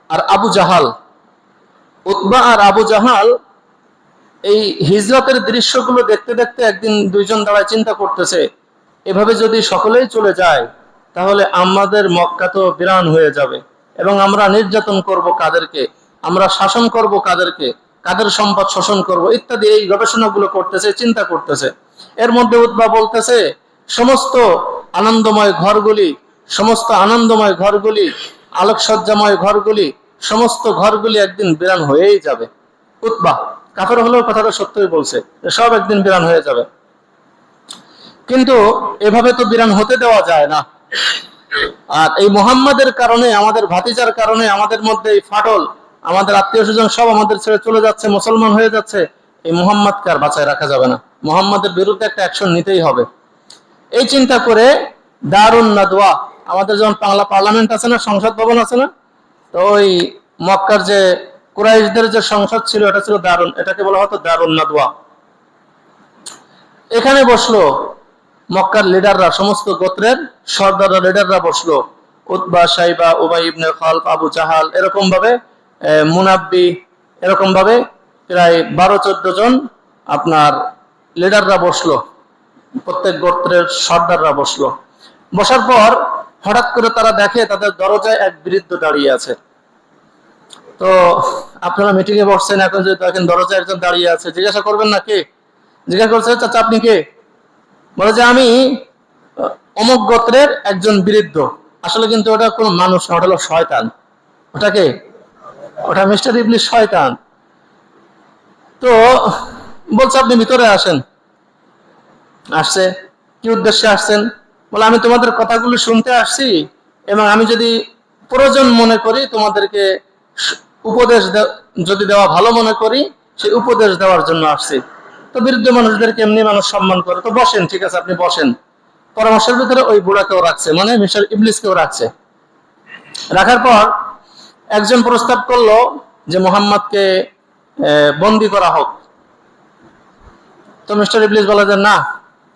আর Abu Jahl, Utba আর আবু জাহাল এই হিজরতের দৃশ্যগুলো দেখতে দেখতে একদিন দুইজন দাঁড়ায় চিন্তা করতেছে, এভাবে যদি সকলেই চলে যায় তাহলে আমাদের মক্কা তো বিরান হয়ে যাবে, এবং আমরা নির্যাতন করব কাদেরকে, আমরা শাসন করব কাদেরকে, কাদের সম্পদ শোষণ করব ইত্যাদি। এই গবেষণাগুলো করতেছে, চিন্তা করতেছে। এর মধ্যে উতবা বলতেছে, সমস্ত আনন্দময় ঘরগুলি, সমস্ত আনন্দময় ঘরগুলি, আলোকসজ্জাময় ঘরগুলি, সমস্ত ঘরগুলি একদিন বিরান হয়েই যাবে। উতবা কাফের হলেও কথাটা সত্যই বলছে, সব একদিন বিরান হয়ে যাবে। কিন্তু এভাবে তো বিরান হতে দেওয়া যায় না। আর এই মুহাম্মাদের কারণে, আমাদের ভাতিজার কারণে আমাদের মধ্যে এই ফাটল, আমাদের আত্মীয় স্বজন সব আমাদের ছেড়ে চলে যাচ্ছে, মুসলমান হয়ে যাচ্ছে। এই মুহাম্মাদকে আর বাঁচায় রাখা যাবে না, মুহাম্মাদের বিরুদ্ধে একটা অ্যাকশন নিতেই হবে। এই চিন্তা করে দারুন নাদওয়া, আমাদের যেমন বাংলা পার্লামেন্ট আছে না, সংসদ ভবন আছে না, তো ওই মক্কার যে কুরাইশদের যে সংসদ ছিল এটা ছিল দারুন, এটাকে বলা হতো দারুন নাদওয়া। এখানে বসলো মক্কার লিডাররা, সমস্ত গোত্রের সর্দাররা, লিডাররা বসলো। উতবা, সাইবা, উবাই ইবনে খালফ, আবু জাহাল, এরকম ভাবে মুনাব্বি, এরকম ভাবে প্রায় 12-14 জন আপনার লিডাররা বসলো, প্রত্যেক গোত্রের সর্দাররা বসলো। বসার পর হঠাৎ করে তারা দেখে তাদের দরজায় এক বৃদ্ধ দাঁড়িয়ে আছে। তো আপনারা মিটিং এ বসছেন, এখন যদি দেখেন দরজায় একজন দাঁড়িয়ে আছে, জিজ্ঞাসা করবেন না কে? জিজ্ঞাসা করছে, চাচা আপনি কে? বলে যে আমি অমুক গোত্রের একজন বৃদ্ধ। আসলে কিন্তু ওটা কোনো মানুষ না, ওটা হলো শয়তান। ওটাকে, ওটা মিস্টার ইবলিস, শয়তান। তো বলছে আপনি ভিতরে আসেন। আসছে, কি উদ্দেশ্যে আসছেন? বলে আমি তোমাদের কথাগুলো শুনতে আসছি, এবং আমি যদি প্রয়োজন মনে করি তোমাদেরকে উপদেশ যদি দেওয়া ভালো মনে করি, সেই উপদেশ দেওয়ার জন্য আসছি। তো বৃদ্ধ মানুষদেরকে এমনি মানুষ সম্মান করে, তো বসেন, ঠিক আছে আপনি বসেন। পরামর্শের ভিতরে ওই বুড়াকেও রাখছে, মানে মিস্টার ইবলিসকেও রাখছে। রাখার পর একজন প্রস্তাব করলো যে মুহাম্মদকে বন্দি করা হোক। তো মিস্টার ইবলিস বলে যে না,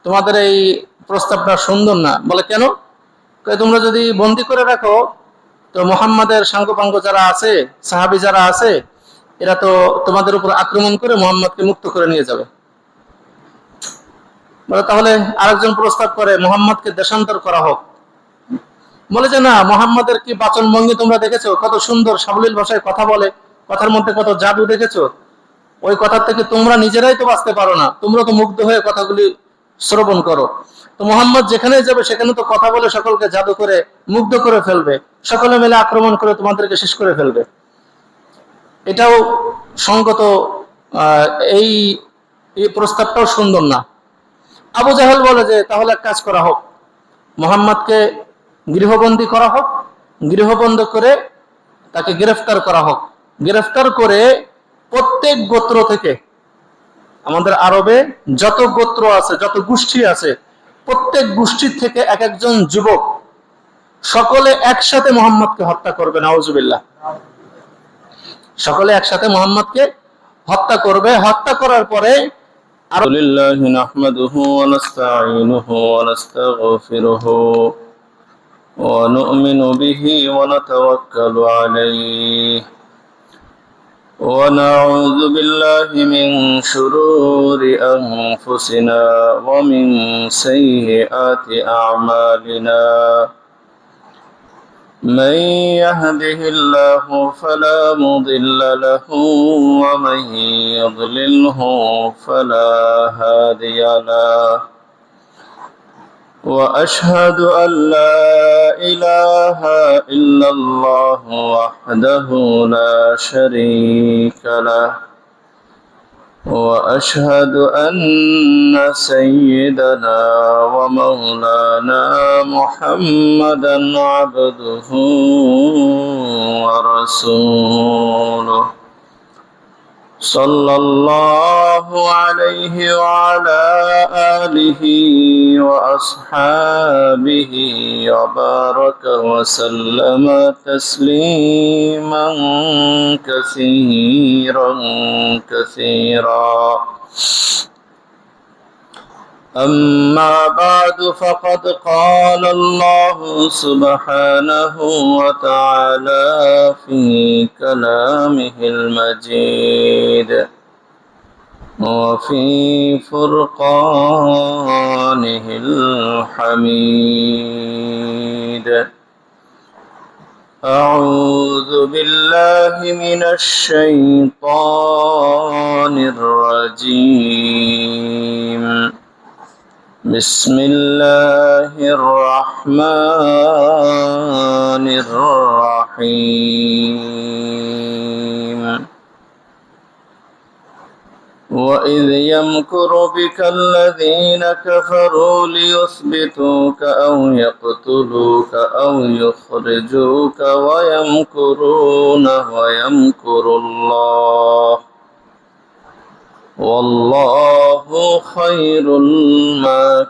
তোমাদের এই প্রস্তাবটা সুন্দর না। বলে কেন? তোমরা যদি বন্দি করে রাখো তো মুহাম্মাদের সাঙ্গপাঙ্গ যারা আছে, সাহাবী যারা আছে, এরা তো তোমাদের উপর আক্রমণ করে মুহাম্মদকে মুক্ত করে নিয়ে যাবে। বলে তাহলে আরেকজন প্রস্তাব করে মুহাম্মদকে দেশান্তর করা হোক। বলে যে না, মুহাম্মাদের কি বাচন ভঙ্গি তোমরা দেখেছো, কত সুন্দর সাবলীল ভাষায় কথা বলে, কথার মধ্যে কত জাদু দেখেছো। ওই কথার থেকে তোমরা নিজেরাই তো বাঁচতে পারো না, তোমরা তো মুগ্ধ হয়ে কথাগুলি শ্রবণ করো। তো মুহাম্মদ যেখানে যাবে সেখানে তো কথা বলে সকলকে জাদু করে মুগ্ধ করে ফেলবে, সকলে মিলে আক্রমণ করে তোমাদেরকে শেষ করে ফেলবে। এটাও সঙ্গত, এই প্রস্তাবটাও সুন্দর না। আবু জাহেল বলে যে তাহলে এক কাজ করা হোক, মুহাম্মদকে গৃহবন্দী করা হোক, গৃহবন্ধ করে তাকে গ্রেফতার করা হোক। গ্রেফতার করে প্রত্যেক গোত্র থেকে, আমাদের আরবে যত গোত্র আছে, যত গোষ্ঠী আছে, প্রত্যেক গোষ্ঠীর থেকে এক একজন যুবক সকলে একসাথে মুহাম্মদকে হত্যা করবে। নাউজুবিল্লাহ। সকলে একসাথে মুহাম্মদকে হত্যা করবে। হত্যা করার পরে আলহামদুলিল্লাহি নাহমাদুহু ওয়া নাস্তাঈনুহু ওয়া নাস্তাগফিরুহু ওয়া নু'মিনু বিহি ওয়া নাতাওয়াক্কালু আলাইহি ওয়া নাউযু বিল্লাহি মিন শুরুরি আনফুসিনা ওয়া মিন সাইয়্যাতি আ'মালিনা। من يهده الله فلا مضل له ومن يضلله فلا هادي له وأشهد أن لا إله إلا الله وحده لا شريك له وأشهد أن سيدنا ومولانا محمدا عبده ورسوله صلى الله عليه وعلى آله وأصحابه وبارك وسلم تسليما كثيرا كثيرا أما بعد فقد قال الله سبحانه وتعالى في كلامه المجيد وفي فرقانه الحميد أعوذ بالله من الشيطان الرجيم بسم الله الرحمن الرحيم وإذ يمكر بك الذين كفروا ليثبتوك أو يقتلوك أو يخرجوك ويمكرون ويمكر الله والله خير الماكرين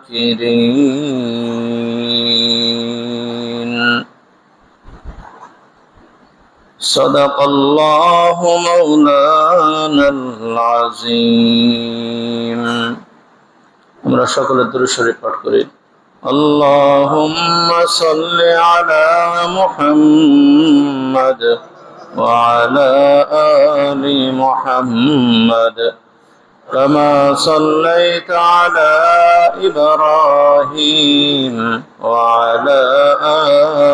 صدق الله مولانا العظيم আমরা সকলে দুরূদ শরীফ পাঠ করি আল্লাহুম্মা সাল্লি আলা মুহাম্মাদ ওয়া আলা আলি মুহাম্মাদ كما صليت على إبراهيم وعلى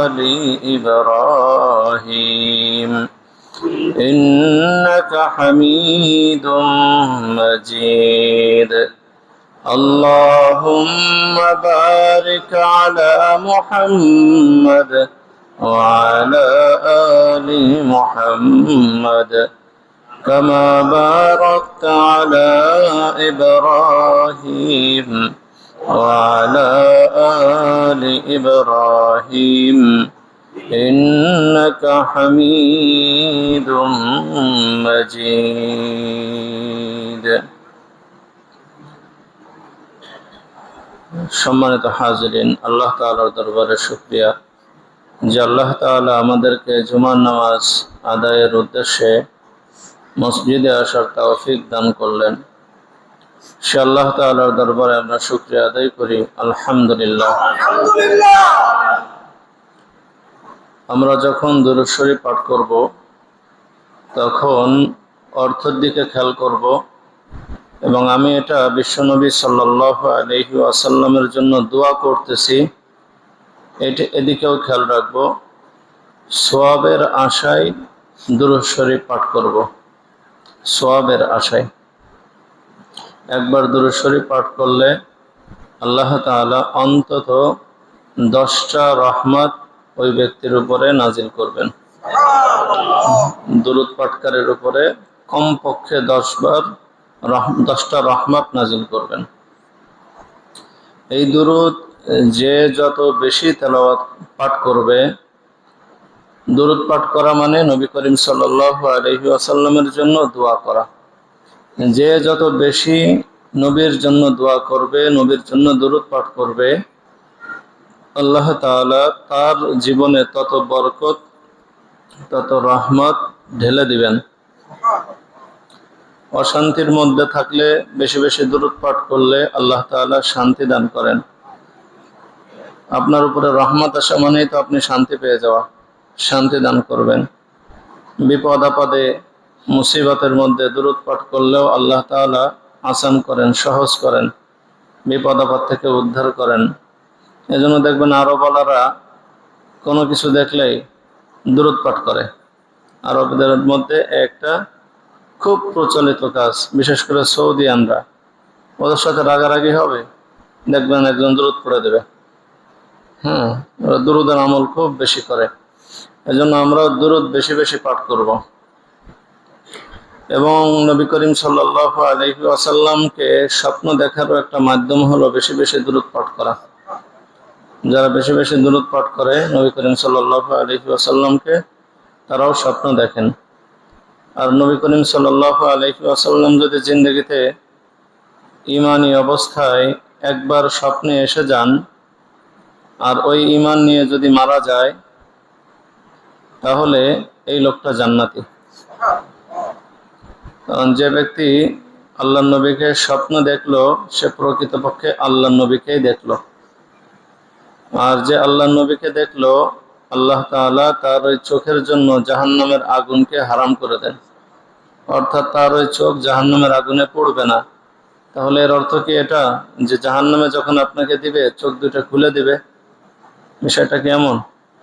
آل إبراهيم إنك حميد مجيد اللهم بارك على محمد وعلى آل محمد كما باركت على إبراهيم وعلى آل إبراهيم إنك حميد مجيد সম্মানিত হাজিরিন, আল্লাহ তাআলার দরবারে শুকরিয়া যে আল্লাহ তাআলা আমাদেরকে জুমার নামাজ আদায়ের উদ্দেশ্যে মসজিদে আসার তৌফিক দান করলেন। সে আল্লাহ তাআলার দরবারে আমরা শুকরিয়া আদায় করি, আলহামদুলিল্লাহ। আমরা যখন দুরূদ শরীফ পাঠ করব তখন অর্থের দিকে খেয়াল করব এবং আমি এটা বিশ্বনবী সাল্লাল্লাহু আলাইহি ওয়াসাল্লামের জন্য দোয়া করতেছি, এদিকেও খেয়াল রাখব। সওয়াবের আশায় দুরূদ শরীফ পাঠ করব, সওয়াবের আশায়। একবার দুরূদ শরীফ পাঠ করলে আল্লাহ তাআলা অন্তত 10টা রহমত ওই ব্যক্তির উপরে নাজিল করবেন। দুরূদ পাঠকারের উপরে কমপক্ষে 10টা রহমত নাজিল করবেন। এই দুরূদ যে যত বেশি তেলাওয়াত পাঠ করবে, দুরূদ পাঠ করা মানে নবী করিম সাল্লাল্লাহু আলাইহি ওয়াসাল্লামের জন্য দোয়া করা। যে যত বেশি নবীর জন্য দোয়া করবে, নবীর জন্য দুরূদ পাঠ করবে, আল্লাহ তাআলা তার জীবনে তত বরকত, তত রহমত ঢেলে দিবেন। অশান্তির মধ্যে থাকলে বেশি বেশি দুরূদ পাঠ করলে আল্লাহ তাআলা শান্তি দান করেন। আপনার উপরে রহমত আসা মানেই তো আপনি শান্তি পেয়ে যাওয়া, শান্তি দান করবেন। বিপদ আপদে মুসিবতের মধ্যে দুরূদ পাঠ করলেও আল্লাহ তাআলা আসান করেন, সহজ করেন, বিপদ আপদ থেকে উদ্ধার করেন। এজন্য দেখবেন আরবওয়ালারা কোনো কিছু দেখলেই দুরূদ পাঠ করে। আরবদের মধ্যে একটা খুব প্রচলিত কাজ, বিশেষ করে সৌদিয়ানরা, ওদের সাথে রাগারাগি হবে, দেখবেন একজন দুরূদ পড়ে দেবে। ওরা দুরূদের আমল খুব বেশি করে। এজন্য আমরা দুরূদ বেশি বেশি পাঠ করব এবং নবী করিম সাল্লাল্লাহু আলাইহি ওয়াসাল্লামকে স্বপ্ন দেখারও একটা মাধ্যম হলো বেশি বেশি দুরূদ পাঠ করা। যারা বেশি বেশি দুরূদ পাঠ করে নবী করিম সাল্লাল্লাহু আলাইহি ওয়াসাল্লামকে, তারাও স্বপ্ন দেখেন। আর নবী করিম সাল্লাল্লাহু আলাইহি ওয়াসাল্লাম যদি জিন্দেগিতে ঈমানী অবস্থায় একবার স্বপ্নে এসে যান আর ওই ঈমান নিয়ে যদি মারা যায়, তাহলে এই লোকটা জান্নাতি। কারণ যে ব্যক্তি আল্লাহ নবীকে স্বপ্ন দেখলো সে প্রকৃতপক্ষে আল্লাহ নবীকেই দেখলো। আর যে আল্লাহ নবীকে দেখলো, আল্লাহ তাআলা তার ওই চোখের জন্য জাহান্নামের আগুনকে হারাম করে দেন, অর্থাৎ তার ওই চোখ জাহান্নামের আগুনে পড়বে না। তাহলে এর অর্থ কি এটা যে জাহান্নামে যখন আপনাকে দিবে চোখ দুটো খুলে দিবে? বিষয়টা কি এমন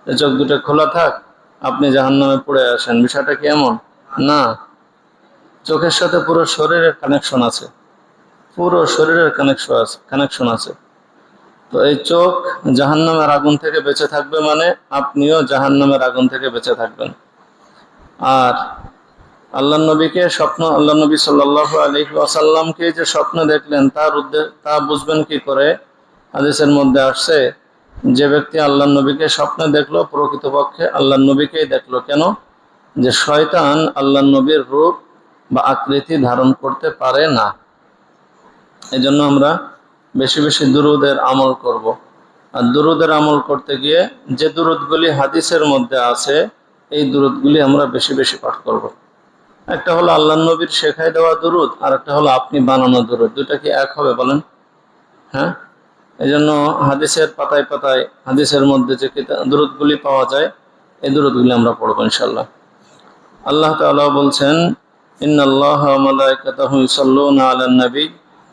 যে চোখ দুটো খোলা থাক, আপনি জাহান্নামে পড়ে আসেন? বিষয়টা কি এমন না। চোখের সাথে পুরো শরীরের কানেকশন আছে, পুরো শরীরের কানেকশন আছে। তো এই চোখ জাহান্নামের আগুন থেকে বেঁচে থাকবে মানে আপনিও জাহান্নামের আগুন থেকে বেঁচে থাকবেন। আর আল্লাহ নবীকে স্বপ্ন, আল্লাহ নবী সাল্লাল্লাহু আলাইহি ওয়াসাল্লামকে যে স্বপ্ন দেখলেন তার উদ্দেশ্য তা বুঝবেন কি করে? হাদিসের মধ্যে আসছে যে ব্যক্তি আল্লাহ নবীকে স্বপ্নে দেখলো প্রকৃতপক্ষে আল্লাহ নবীকেই দেখলো। কেন? যে শয়তান আল্লাহ নবীর রূপ বা আকৃতি ধারণ করতে পারে না। এজন্য আমরা বেশি বেশি দুরুদের আমল করব। আর দুরুদের আমল করতে গিয়ে যে দুরুদগুলি হাদিসের মধ্যে আছে এই দুরুদগুলি আমরা বেশি বেশি পাঠ করব। একটা হলো আল্লাহ নবীর শেখায় দেওয়া দুরুদ, আর একটা হলো আপনি বানানো দুরুদ। দুটা কি এক হবে বলেন? হ্যাঁ। এই জন্য হাদিসের পাতায় পাতায় হাদিসের মধ্যে যে দুরুদগুলি পাওয়া যায় এই দুরুদগুলি আমরা পড়বো ইনশাল্লাহ। আল্লাহ তাআলা বলছেন, ইন্নাল্লাহা ওয়া মালাইকাতাহু ইউসাল্লুনা আলান নবী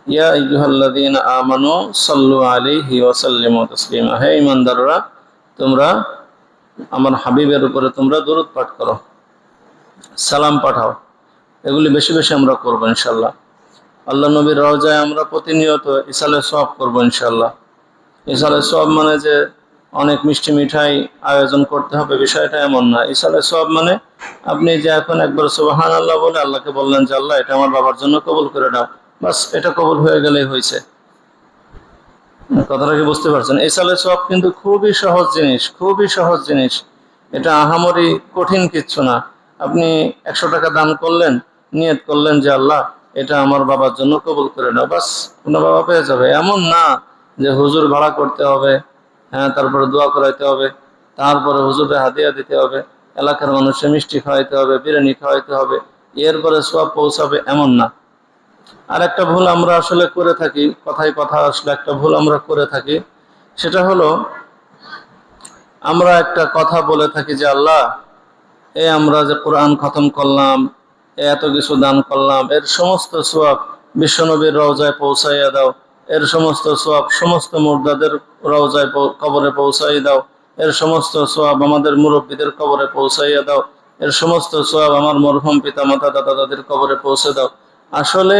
ইয়া আইয়ুহাল্লাযীনা আমানু সাল্লু আলাইহি ওয়া সাল্লিমু তাসলিমা। হে ঈমানদাররা, তোমরা আমার হাবিবের উপরে তোমরা দুরূদ পাঠ করো, সালাম পাঠাও। এগুলি বেশি বেশি আমরা করবো ইনশাল্লাহ। আল্লাহ নবীর রওজায় আমরা প্রতিনিয়ত ইসালে সওয়াব করবো ইনশাল্লাহ। ইসালে সওয়াব মানে যে অনেক মিষ্টি মিঠাই আয়োজন করতে হবে বিষয়টা এমন না। ইসালে সওয়াব মানে আপনি যে এখন একবার সুবহানাল্লাহ বলে আল্লাহকে বললেন যে আল্লাহ এটা আমার বাবার জন্য কবুল করে দাও, বাস এটা কবুল হয়ে গেলেই হয়েছে। কথাটা কি বুঝতে পারছেন? ইসালে সওয়াব কিন্তু খুবই সহজ জিনিস, খুবই সহজ জিনিস। এটা আহামরি কঠিন কিচ্ছু না। আপনি 100 টাকা দান করলেন, নিয়ত করলেন যে আল্লাহ এটা আমার বাবার জন্য কবুল করে নাও, বাস আপনার বাবা পেয়ে যাবে। এমন না যে হুজুর ভাড়া করতে হবে, হ্যাঁ, তারপরে দোয়া করাইতে হবে, তারপরে হুজুরে হাদিয়া দিতে হবে, এলাকার মানুষের মিষ্টি খাওয়াইতে হবে, বিরিয়ানি খাওয়াইতে হবে, এরপরে সওয়াব পৌঁছাবে, এমন না। আর একটা ভুল আমরা আসলে করে থাকি, কথায় কথা আসলে একটা ভুল আমরা করে থাকি, সেটা হলো আমরা একটা কথা বলে থাকি যে আল্লাহ আমরা যে কোরআন খতম করলাম, এত কিছু দান করলাম, এর সমস্ত সওয়াব বিশ্বনবীর রওজায় পৌঁছাইয়া দাও, এর সমস্ত সওয়াব সমস্ত মুর্দাদের রওজায় কবরে পৌঁছাই দাও, এর সমস্ত সওয়াব আমাদের মুরব্বীদের কবরে পৌঁছাইয়া দাও, এর সমস্ত সওয়াব আমার মরহুম পিতা মাতা দাদা দাদির কবরে পৌঁছে দাও। আসলে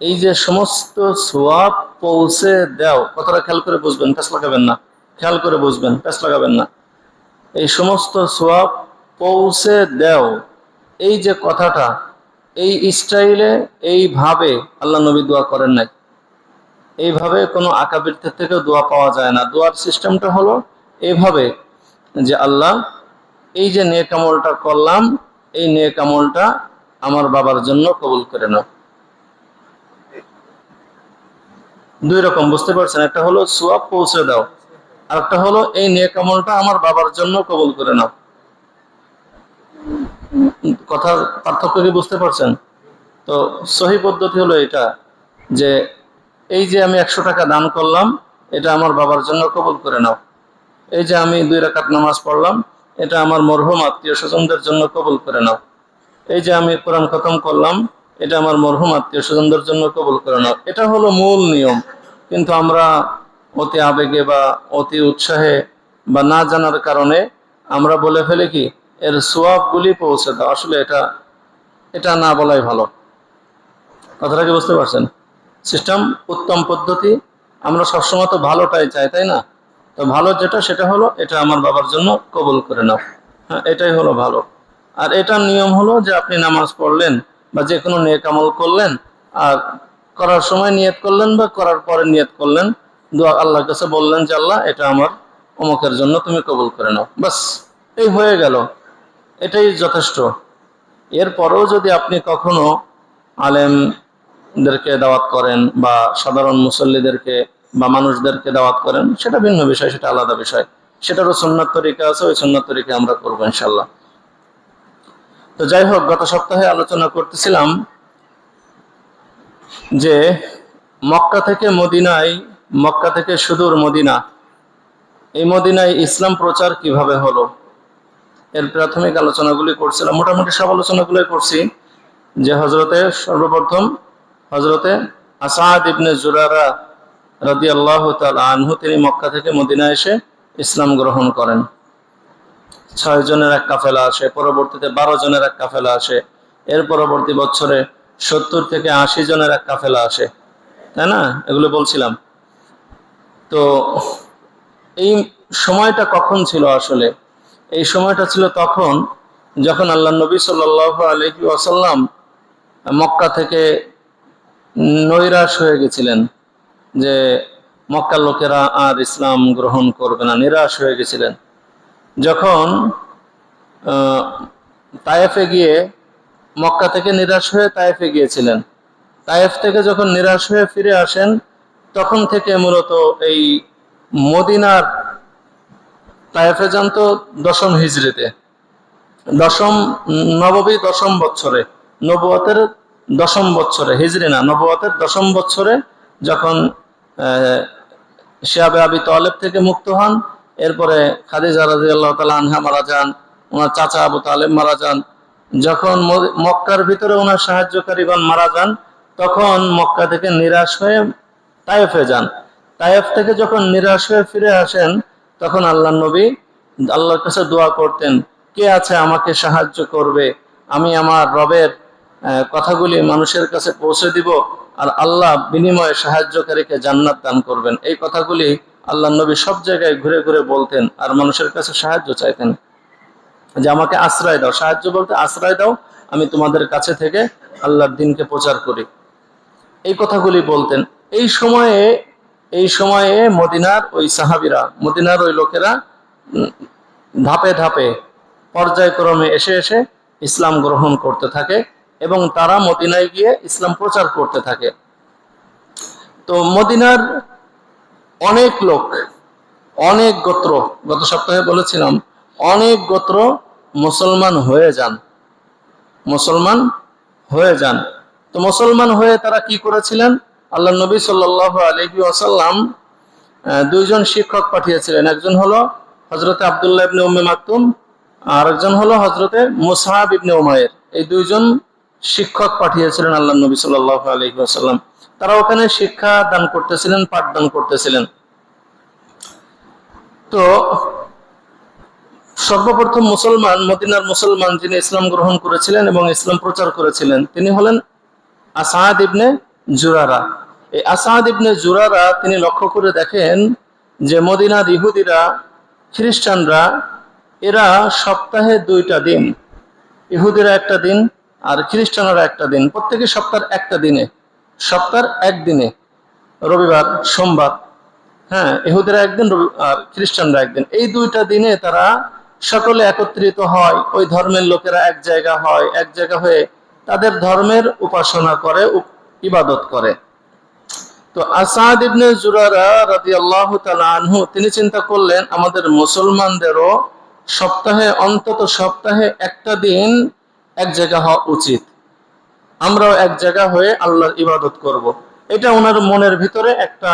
এই যে সমস্ত সওয়াব পৌঁছে দাও, কথাটা খেয়াল করে বুঝবেন, প্যাঁচ লাগাবেন না, খেয়াল করে বুঝবেন, প্যাঁচ লাগাবেন না। এই সমস্ত সওয়াব পৌঁছে দাও, এই যে কথাটা, এই স্টাইলে এইভাবে আল্লাহ নবী দোয়া করেন নাই। এইভাবে কোনো আকাবিরদের থেকে দোয়া পাওয়া যায় না। দোয়ার সিস্টেমটা হলো এইভাবে যে আল্লাহ এই যে নেক আমলটা করলাম, এই নেক আমলটা আমার বাবার জন্য কবুল করে নাও। দুই রকম, বুঝতে পারছেন? একটা হলো সওয়াব পৌঁছে দাও, আর একটা হলো এই নেক আমলটা আমার বাবার জন্য কবুল করে নাও। কথার পার্থক্য কি বুঝতে পারছেন? তো সহি পদ্ধতি হলো এটা যে এই যে আমি 100 টাকা দান করলাম, এটা আমার বাবার জন্য কবুল করে নাও। এই যে আমি 2 রাকাত নামাজ পড়লাম, এটা আমার মরহুম আত্মীয় স্বজনদের জন্য কবুল করে নাও। এই যে আমি কোরআন খতম করলাম, এটা আমার মরহুম আত্মীয় স্বজনদের জন্য কবুল করে নাও। এটা হলো মূল নিয়ম। কিন্তু আমরা অতি আবেগে বা অতি উৎসাহে বা না জানার কারণে আমরা বলে ফেলি কি এর সওয়াবগুলি পৌঁছে দাও। আসলে এটা না বলাই ভালো। কথাটা কি বুঝতে পারছেন? সিস্টেম উত্তম পদ্ধতি, আমরা সবসময় তো ভালোটাই চাই, তাই না? তো ভালো যেটা সেটা হলো এটা আমার বাবার জন্য কবুল করে নাও, হ্যাঁ, এটাই হলো ভালো। আর এটার নিয়ম হলো যে আপনি নামাজ পড়লেন বা যে কোনো নেক আমল করলেন, আর করার সময় নিয়ত করলেন বা করার পরে নিয়ত করলেন, দোয়া আল্লাহর কাছে বললেন যে আল্লাহ এটা আমার অমুকের জন্য তুমি কবুল করে নাও, বাস এই হয়ে গেল, এটাই যথেষ্ট। এরপরেও যদি আপনি কখনো আলেমদেরকে দাওয়াত করেন বা সাধারণ মুসল্লিদেরকে বা মানুষদেরকে দাওয়াত করেন, সেটা ভিন্ন বিষয়, সেটা আলাদা বিষয়, সেটারও সুন্নাত তরিকা আছে, ওই সুন্নাত তরিকা আমরা করবো ইনশাল্লাহ। তো যাই হোক, গত সপ্তাহে আলোচনা করতেছিলাম যে মক্কা থেকে মদিনায়, মক্কা থেকে সুদূর মদিনা, এই মদিনায় ইসলাম প্রচার কিভাবে হলো, এর প্রাথমিক আলোচনাগুলি করছিলাম। মোটামুটি সব আলোচনাগুলোই করছি। যে সর্বপ্রথম হজরতে আসাদ ইবনে জুরারা রাদিয়াল্লাহু তাআলা আনহু, তিনি মক্কা থেকে মদিনা এসে ইসলাম গ্রহণ করেন। 6 জনের এক কাফেলা আসে, পরবর্তীতে 12 জনের এক কাফেলা আসে, এর পরবর্তী বছরে 70 থেকে 80 জনের এক কাফেলা আসে, তাই না? এগুলো বলছিলাম। তো এই সময়টা কখন ছিল আসলে? এই সময়টা ছিল তখন যখন আল্লাহ নবী সাল্লাল্লাহু আলাইহি ওয়াসাল্লাম মক্কা থেকে নৈরাশ হয়ে গেছিলেন, যে মক্কার লোকেরা আর ইসলাম গ্রহণ করবে না, নিরাশ হয়ে গেছিলেন। যখন তায়েফে গিয়ে, মক্কা থেকে নিরাশ হয়ে তায়েফে গিয়েছিলেন, তায়েফ থেকে যখন নিরাশ হয়ে ফিরে আসেন, তখন থেকে মূলত এই মদিনার, তায়েফে যান তো 10ম হিজরিতে, 10ম নববী 10ম বছরে, নবুয়তের 10ম বছরে, হিজরি না, নবুয়তের 10ম বছরে যখন শিয়াবে আবি তালেব থেকে মুক্ত হন, এরপরে খাদিজা রাদিয়াল্লাহু তাআলা আনহা মারা যান, ওনার চাচা আবু তালেব মারা যান, যখন মক্কার ভিতরে ওনার সাহায্যকারীগণ মারা যান, তখন মক্কা থেকে নিরাশ হয়ে তায়েফে যান। তায়েফ থেকে যখন নিরাশ হয়ে ফিরে আসেন, তখন আল্লাহ নবী আল্লাহর কাছে দোয়া করতেন, কে আছে আমাকে সাহায্য করবে, আমি আমার রবের কথাগুলি মানুষের কাছে পৌঁছে দিব, আর আল্লাহ বিনিময়ে সাহায্যকারীকে জান্নাত দান করবেন। এই কথাগুলি আল্লাহ নবী সব জায়গায় ঘুরে ঘুরে বলতেন, আর মানুষের কাছে সাহায্য চাইতেন, যে আমাকে আশ্রয় দাও, সাহায্য বলতে আশ্রয় দাও, আমি তোমাদের কাছে থেকে আল্লাহর দ্বীনকে প্রচার করি, এই কথাগুলি বলতেন। এই সময়ে মদিনার ওই সাহাবীরা, মদিনার ওই লোকেরা ধাপে ধাপে পর্যায়ক্রমে এসে এসে ইসলাম গ্রহণ করতে থাকে, এবং তারা মদিনায় গিয়ে ইসলাম প্রচার করতে থাকে। তো মদিনার অনেক লোক, অনেক গোত্র, গত সপ্তাহে বলেছিলাম, অনেক গোত্র মুসলমান হয়ে যান, মুসলমান হয়ে যান। তো মুসলমান হয়ে তারা কি করেছিলেন? আল্লাহ নবী সাল্লাল্লাহু আলাইহি ওয়াসাল্লাম 2 জন শিক্ষক পাঠিয়েছিলেন। একজন হলো হযরতে আব্দুল্লাহ ইবনে উম্মে মাকতুম, আর একজন হলো হযরতে মুসআব ইবনে উমাইর। এই 2 জন শিক্ষক পাঠিয়েছিলেন আল্লাহ নবী সাল্লাল্লাহু আলাইহি ওয়াসাল্লাম। তারা ওখানে শিক্ষা দান করতেছিলেন, পাঠদান করতেছিলেন। তো সর্বপ্রথম মুসলমান, মদিনার মুসলমান যিনি ইসলাম গ্রহণ করেছিলেন এবং ইসলাম প্রচার করেছিলেন, তিনি হলেন আসাদ ইবনে জুরারা। এই আসাদ ইবনে জুরারা, তিনি লক্ষ্য করে দেখেন যে মদিনার ইহুদিরা, খ্রিস্টানরা, এরা সপ্তাহে 2টা দিন, ইহুদিরা একটা দিন আর খ্রিস্টানরা একটা দিন, প্রত্যেকে সপ্তাহের একটা দিনে, সপ্তাহের একদিনে, রবিবার সোমবার, হ্যাঁ, ইহুদিরা একদিন আর খ্রিস্টানরা একদিন, এই 2টা দিনে তারা সকলে একত্রিত হয়, ওই ধর্মের লোকেরা এক জায়গা হয়, এক জায়গা হয়ে তাদের ধর্মের উপাসনা করে, ইবাদত করে। তো আসাদ ইবনে জুরারা রাদিয়াল্লাহু তাআলা আনহু, তিনি চিন্তা করলেন, আমাদের মুসলমানদেরও অন্তত সপ্তাহে একটা দিন এক জায়গা হওয়া উচিত, আমরাও এক জায়গা হয়ে আল্লাহর ইবাদত করব। এটা ওনার মনের ভিতরে একটা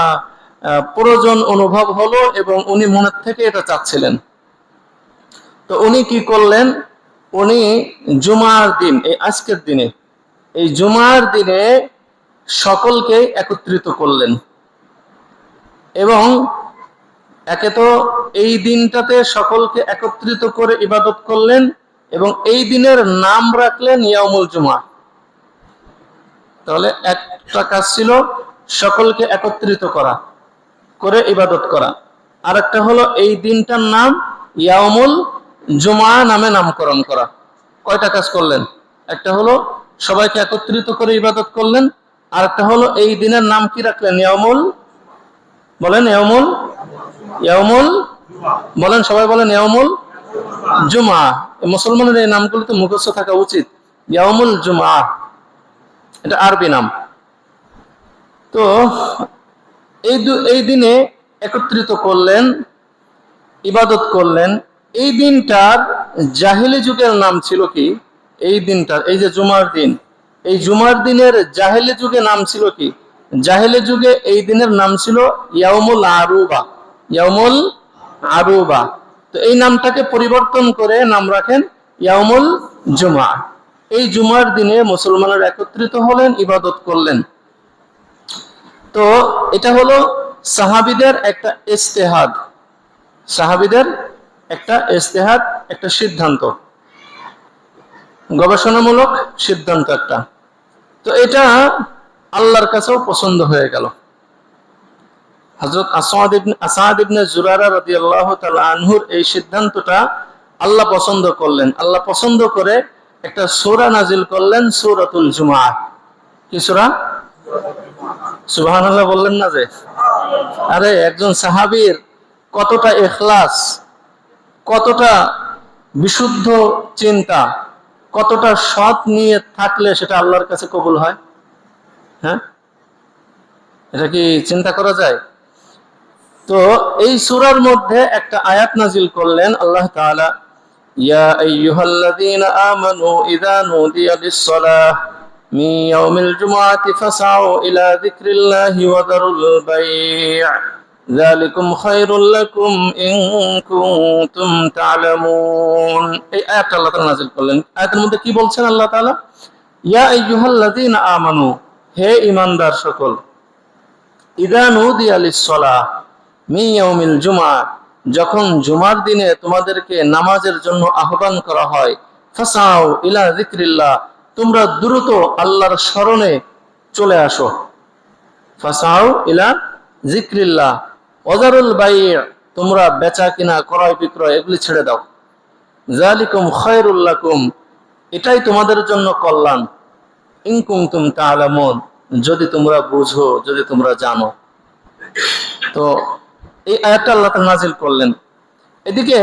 প্রয়োজন অনুভব হলো, এবং উনি মনের থেকে এটা চাচ্ছিলেন। তো উনি কি করলেন? উনি জুমার দিন, এই আজকের দিনে, এই জুমার দিনে সকলকে একত্রিত করলেন, এবং একে তো এই দিনটাতে সকলকে একত্রিত করে ইবাদত করলেন, এবং এই দিনের নাম রাখলেন ইয়াউমুল জুমা। তাহলে একটা কাজ ছিল সকলকে একত্রিত করা, করে ইবাদত করা, আর একটা হলো এই দিনটার নাম ইয়াউমুল জুমা নামে নামকরণ করা। কয়টা কাজ করলেন? একটা হলো সবাইকে একত্রিত করে ইবাদত করলেন, আর একটা হলো এই দিনের নাম কি রাখলেন? ইয়াউমুল, বলেন ইয়াউমুল, ইয়াউমুল, বলেন সবাই, বলেন ইয়াউমুল জুমা। মুসলমানের এই নামগুলো তো মুখস্থ থাকা উচিত। ইয়াউমুল জুমা, এটা আরবি নাম। তো এই দিনে একত্রিত করলেন, ইবাদত করলেন। এই দিনটার জাহিলি যুগের নাম ছিল কি? এই দিনটার, এই যে জুমার দিন, এই জুমার দিনের জাহেলি যুগে নাম ছিল কি? জাহেলি যুগে এই দিনের নাম ছিল ইয়াউমুল আরুবা। ইয়াউমুল আরুবা। তো এই নামটাকে পরিবর্তন করে নাম রাখেন ইয়াউমুল জুমা। এই জুমার দিনে মুসলমানরা একত্রিত হলেন, ইবাদত করলেন। তো এটা হলো সাহাবীদের একটা ইজতিহাদ, সাহাবীদের একটা ইজতিহাদ, একটা সিদ্ধান্ত, গবেষণামূলক সিদ্ধান্ত একটা। তো এটা আল্লাহর কাছেও পছন্দ হয়ে গেল। হযরত আসাদ ইবনে জুরারা রাদিয়াল্লাহু তাআলা আনহুর এই সিদ্ধান্তটা আল্লাহ পছন্দ করলেন। আল্লাহ পছন্দ করে একটা সূরা নাজিল করলেন, সূরাতুল জুমআহ। কি সূরা? সুবহানাল্লাহ বললেন না যে? আরে একজন সাহাবীর কতটা ইখলাস, কতটা বিশুদ্ধ চিন্তা, কতটা সৎ নিয়ে থাকলে সেটা আল্লাহর কাছে কবুল হয়। হ্যাঁ, এটা কি চিন্তা করা যায়? তো এই সূরার মধ্যে একটা আয়াত নাজিল করলেন আল্লাহ তাআলা, ইয়া আইয়ুহাল্লাযীনা আমানু ইযা নুদিয়া লিস-সালাহ মিন ইয়াউমিল জুমআতি ফাসআউ ইলা যিকরিল্লাহি ওয়া যারুল বাই', যালিকুম খায়রুল লাকুম ইন কুনতুম তা'লামুন। এই আয়াতটা আল্লাহ তাআলা নাজিল করলেন। আয়াতের মধ্যে কি বলছেন আল্লাহ তাআলা? ইয়া আইয়ুহাল্লাযীনা আমানু, হে ঈমানদার সকল, ইযা নুদিয়া লিস-সালাহ মিন ইয়াউমিল জুমআহ, যখন জুমার দিনে তোমাদেরকে নামাজের জন্য আহ্বান করা হয়, ফাসাউ ইলা যিকরিল্লাহ, তোমরা দ্রুত আল্লাহর স্মরণে চলে আসো। ফাসাউ ইলা যিকরিল্লাহ ওয়াজারুল বাই', তোমরা বেচা কিনা, ক্রয় বিক্রয় এগুলি ছেড়ে দাও। যালিকুম খায়রুল লাকুম, এটাই তোমাদের জন্য কল্যাণ, ইন কুনতুম তা'লামুন, যদি তোমরা বুঝো, যদি তোমরা জানো। তো এই আয়াতটা আল্লাহ তাআলা নাজিল করলেন। এদিকে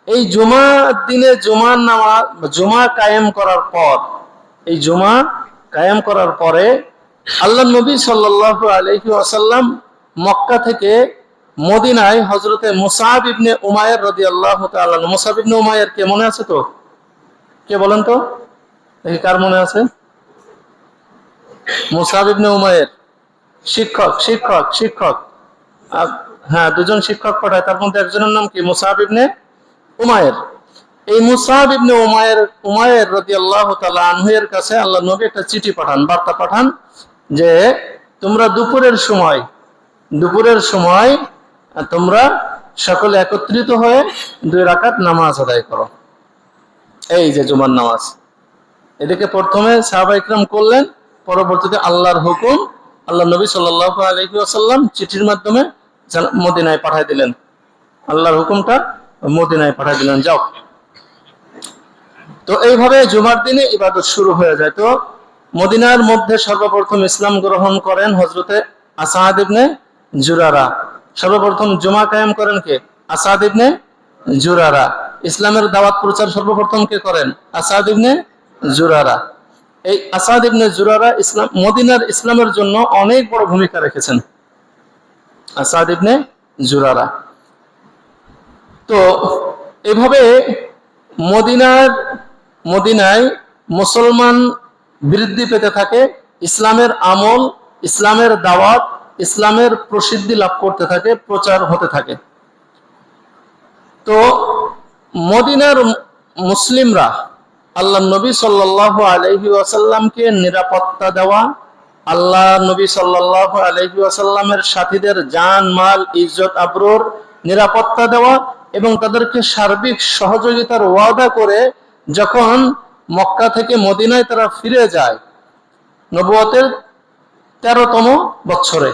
এই জুমার দিনে জুমার নামাজ, জুমা কায়েম করার পর, এই জুমা কায়েম করার পরে আল্লাহর নবী সাল্লাল্লাহু আলাইহি ওয়াসাল্লাম মক্কা থেকে মদিনায় হযরতে মুসআব ইবনে উমাইর রাদিয়াল্লাহু তাআলা, মুসআব ইবনে উমাইর কে মনে আছে তো? কে বলেন তো দেখি, কার মনে আছে? মুসআব ইবনে উমাইর শিক্ষক, শিক্ষক, শিক্ষক। হ্যাঁ, দুজন শিক্ষক পড়ায়, তার মধ্যে একজনের নাম কি? মুসআব ইবনে উমাইর। এই মুসআব ইবনে উমাইর রাদিয়াল্লাহু তাআলা আনহু এর কাছে আল্লাহর নবী একটা চিঠি পাঠান, বার্তা পাঠান যে তোমরা দুপুরের সময় তোমরা সকলে একত্রিত হয়ে 2 রাকাত নামাজ আদায় করো। এই যে জুমার নামাজ। এদিকে প্রথমে সাহাবায়ে কিরাম করলেন, পরবর্তীতে আল্লাহর হুকুম আল্লাহ নবী সাল্লাল্লাহু আলাইহি ওয়াসাল্লাম চিঠির মাধ্যমে মদিনায় পাঠিয়ে দিলেন। আল্লাহর হুকুমটা মদিনায় পাঠিয়ে দিলেন, যাও। তো এইভাবে জুমার দিনে ইবাদত শুরু হয়ে যায়। তো মদিনার মধ্যে সর্বপ্রথম ইসলাম গ্রহণ করেন হযরতে আসাদ ইবনে জুরারা। সর্বপ্রথম জুমা কায়েম করেন কে? আসাদ ইবনে জুরারা। ইসলামের দাওয়াত প্রচার সর্বপ্রথম কে করেন? আসাদ ইবনে জুরারা। এই আসাদ ইবনে জুরারা মদিনার ইসলামের জন্য অনেক বড় ভূমিকা রেখেছেন, আসাদ ইবনে জুরারা। তো এভাবে মদিনায় মুসলমান বৃদ্ধি পেতে থাকে, ইসলামের আমল, ইসলামের দাওয়াত, ইসলামের প্রসিদ্ধি লাভ করতে থাকে, প্রচার হতে থাকে। তো মদিনার মুসলিমরা আল্লাহ নবী সাল্লাল্লাহু আলাইহি ওয়াসাল্লামকে নিরাপত্তা দেওয়া, আল্লাহ নবী সাল্লাল্লাহু আলাইহি ওয়াসাল্লামের সাথীদের জান মাল ইজ্জত আবরুর নিরাপত্তা দেওয়া এবং তাদেরকে সার্বিক সহযোগিতার ওয়াদা করে যখন মক্কা থেকে মদিনায় তারা ফিরে যায় নবুয়তের 13তম বছরে,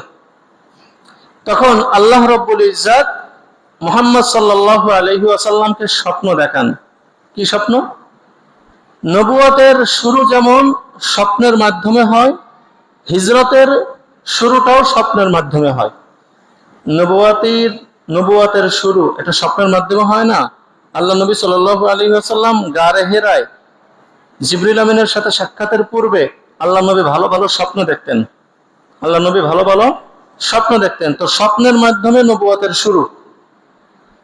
তখন আল্লাহ রাব্বুল ইজ্জত মুহাম্মদ সাল্লাল্লাহু আলাইহি ওয়াসাল্লামকে স্বপ্ন দেখান। কি স্বপ্ন? নবুয়তের শুরু যেমন স্বপ্নের মাধ্যমে হয়, হিজরতের শুরুটাও স্বপ্নের মাধ্যমে হয়। নবুয়তের শুরু এটা স্বপ্নের মাধ্যমে হয় না। আল্লাহ নবী সাল্লাল্লাহু আলাইহি ওয়াসাল্লাম গারে হেরায় জিবরিল আমিনের সাথে সাক্ষাতের পূর্বে আল্লাহ নবী ভালো ভালো স্বপ্ন দেখতেন। আল্লাহ নবী ভালো ভালো স্বপ্ন দেখতেন। তো স্বপ্নের মাধ্যমে নবুয়তের শুরু,